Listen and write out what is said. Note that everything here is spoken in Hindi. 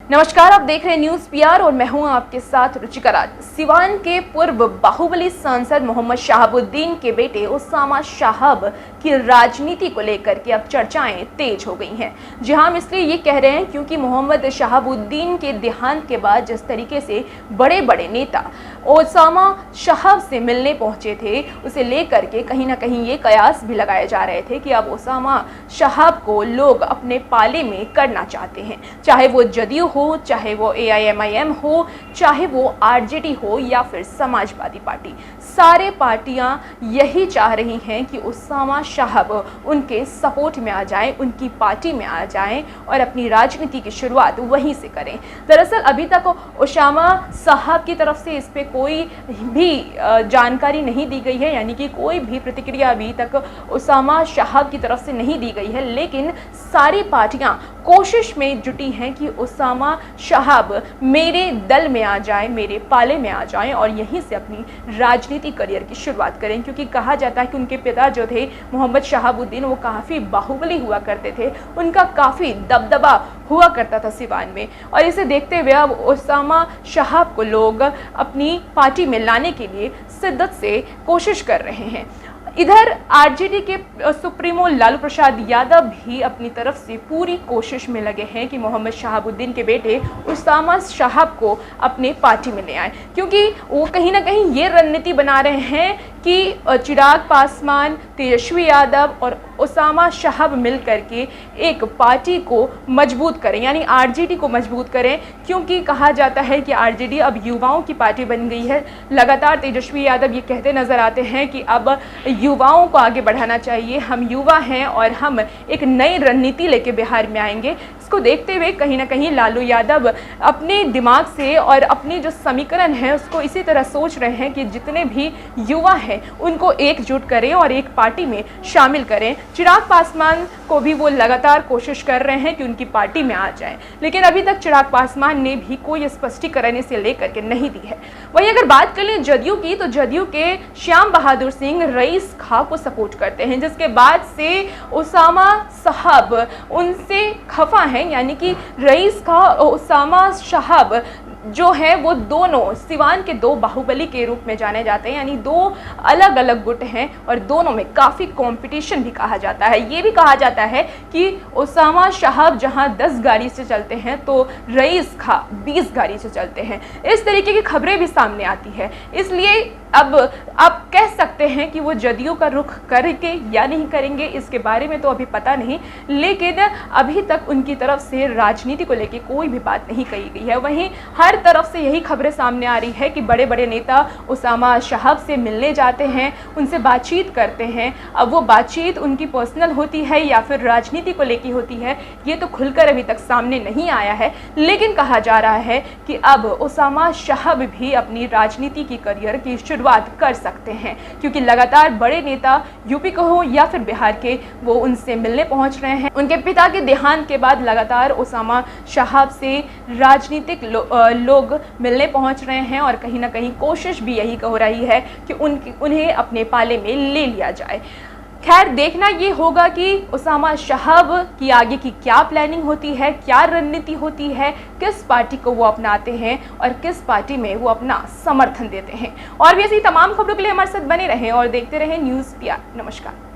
नमस्कार, आप देख रहे हैं न्यूज पीआर और मैं हूं आपके साथ रुचिका राज। सिवान के पूर्व बाहुबली सांसद मोहम्मद शहाबुद्दीन के बेटे उसामा शहाब की राजनीति को लेकर के अब चर्चाएं तेज हो गई हैं। जी हां, हम इसलिए ये कह रहे हैं क्योंकि मोहम्मद शहाबुद्दीन के देहांत के बाद जिस तरीके से बड़े बड़े नेता उसामा शहाब से मिलने पहुंचे थे, उसे लेकर के कहीं ना कहीं ये कयास भी लगाए जा रहे थे कि अब उसामा शहाब को लोग अपने पाले में करना चाहते हैं, चाहे वो जदयू हो, चाहे वो AIMIM हो, चाहे वो RJD हो या फिर समाजवादी पार्टी। सारे पार्टियां यही चाह रही हैं कि उसामा शहाब उनके सपोर्ट में आ जाएं, उनकी पार्टी में आ जाएं और अपनी राजनीति की शुरुआत वहीं से करें। दरअसल अभी तक उसामा शहाब की तरफ से इस पे कोई भी जानकारी नहीं दी गई है, यानी कि कोई भी प्रतिक्रिया अभी तक उसामा शहाब की तरफ से नहीं दी गई है, लेकिन सारी पार्टियां कोशिश में जुटी हैं कि उसामा शहाब मेरे दल में आ जाए, मेरे पाले में आ जाएं और यहीं से अपनी राजनीति करियर की शुरुआत करें। क्योंकि कहा जाता है कि उनके पिता जो थे मोहम्मद शहाबुद्दीन, वो काफ़ी बाहुबली हुआ करते थे, उनका काफ़ी दबदबा हुआ करता था सिवान में, और इसे देखते हुए अब उसामा शहाब को लोग अपनी पार्टी में लाने के लिए शिद्दत से कोशिश कर रहे हैं। इधर RJD के सुप्रीमो लालू प्रसाद यादव भी अपनी तरफ से पूरी कोशिश में लगे हैं कि मोहम्मद शहाबुद्दीन के बेटे उसामा शहाब को अपने पार्टी में ले आए, क्योंकि वो कहीं ना कहीं ये रणनीति बना रहे हैं कि चिराग पासवान, तेजस्वी यादव और उसामा शहाब मिल करके एक पार्टी को मजबूत करें, यानी RJD को मजबूत करें। क्योंकि कहा जाता है कि RJD अब युवाओं की पार्टी बन गई है। लगातार तेजस्वी यादव ये कहते नजर आते हैं कि अब युवाओं को आगे बढ़ाना चाहिए, हम युवा हैं और हम एक नई रणनीति लेके बिहार में आएंगे। इसको देखते हुए कहीं ना कहीं लालू यादव अपने दिमाग से और अपनी जो समीकरण है उसको इसी तरह सोच रहे हैं कि जितने भी युवा हैं उनको एकजुट करें और एक पार्टी में शामिल करें। चिराग पासवान को भी वो लगातार कोशिश कर रहे हैं कि उनकी पार्टी में आ जाएं, लेकिन अभी तक चिराग पासवान ने भी कोई स्पष्टीकरण इसे लेकर के नहीं दी है। वहीं अगर बात कर लें जदयू की, तो जदयू के श्याम बहादुर सिंह रईस खां को सपोर्ट करते हैं, जिसके बाद से उसामा शहाब उनसे खफा है, यानी कि रईस खां और उसामा शहाब जो है वो दोनों सिवान के दो बाहुबली के रूप में जाने जाते हैं, यानी दो अलग अलग गुट हैं और दोनों में काफ़ी कंपटीशन भी कहा जाता है। ये भी कहा जाता है कि उसामा शहाब जहां 10 गाड़ी से चलते हैं तो रईस खां 20 गाड़ी से चलते हैं। इस तरीके की खबरें भी सामने आती है, इसलिए अब आप कह सकते हैं कि वो जदयू का रुख करेंगे या नहीं करेंगे, इसके बारे में तो अभी पता नहीं, लेकिन अभी तक उनकी तरफ से राजनीति को लेकर कोई भी बात नहीं कही गई है। वहीं हर तरफ से यही खबरें सामने आ रही है कि बड़े बड़े नेता उसामा शहाब से मिलने जाते हैं, उनसे बातचीत करते हैं। अब वो बातचीत उनकी पर्सनल होती है या फिर राजनीति को लेकर होती है, ये तो खुलकर अभी तक सामने नहीं आया है, लेकिन कहा जा रहा है कि अब उसामा शहाब भी अपनी राजनीति की करियर की शुरुआत कर सकते हैं, क्योंकि लगातार बड़े नेता यूपी को हो या फिर बिहार के, वो उनसे मिलने पहुंच रहे हैं। उनके पिता के देहांत के बाद लगातार उसामा शहाब से राजनीतिक लोग मिलने पहुंच रहे हैं और कहीं ना कहीं कोशिश भी यही हो रही है कि उन्हें अपने पाले में ले लिया जाए। खैर, देखना ये होगा कि उसामा शहाब की आगे की क्या प्लानिंग होती है, क्या रणनीति होती है, किस पार्टी को वो अपनाते हैं और किस पार्टी में वो अपना समर्थन देते हैं। और भी ऐसी तमाम खबरों के लिए हमारे साथ बने रहें और देखते रहें न्यूज़ पीआर। नमस्कार।